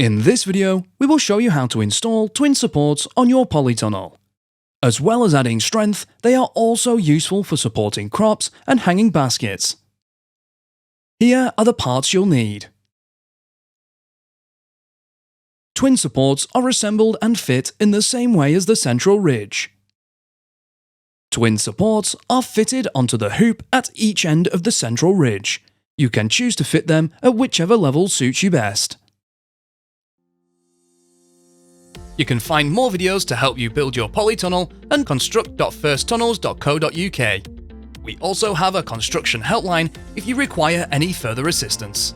In this video, we will show you how to install twin supports on your polytunnel. As well as adding strength, they are also useful for supporting crops and hanging baskets. Here are the parts you'll need. Twin supports are assembled and fit in the same way as the central ridge. Twin supports are fitted onto the hoop at each end of the central ridge. You can choose to fit them at whichever level suits you best. You can find more videos to help you build your polytunnel at construct.firsttunnels.co.uk. We also have a construction helpline if you require any further assistance.